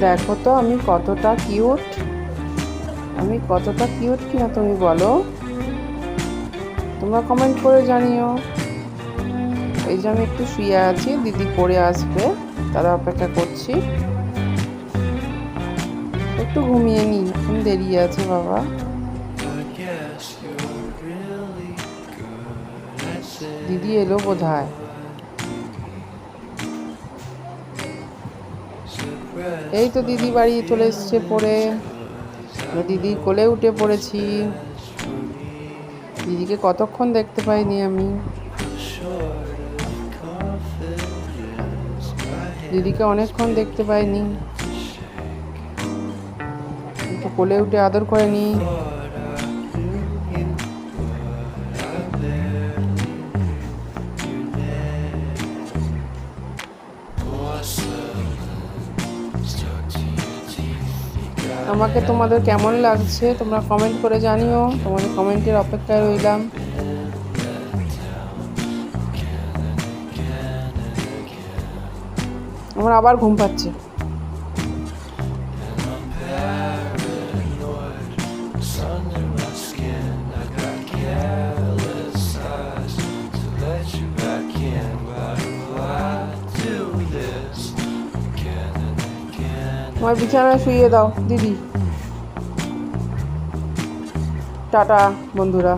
দেখো তো আমি কতটা কিউট, কিনা তুমি বলো, তোমরা কমেন্ট করে জানিও। এই যে আমি একটু শুয়ে আছি, দিদি পড়ে আসবে, তারা অপেক্ষা করছি। একটু ঘুমিয়ে নি, এখন দেরি আছে বাবা। দিদি এলো বোধহয়। এই তো দিদি বাড়ি চলে এসছে পড়ে, দিদির কোলে উঠে পড়েছি। দিদিকে কতক্ষণ দেখতে পাইনি আমি, দিদিকে অনেকক্ষণ দেখতে পাইনি, একটু কোলে উঠে আদর করে নি। আমাকে তোমাদের কেমন লাগছে তোমরা কমেন্ট করে জানিও, তোমাদের কমেন্টের অপেক্ষায় রইলাম। আমার আবার ঘুম পাচ্ছে। আমার বিছানায় শুইয়ে দাও দিদি। টাটা বন্ধুরা।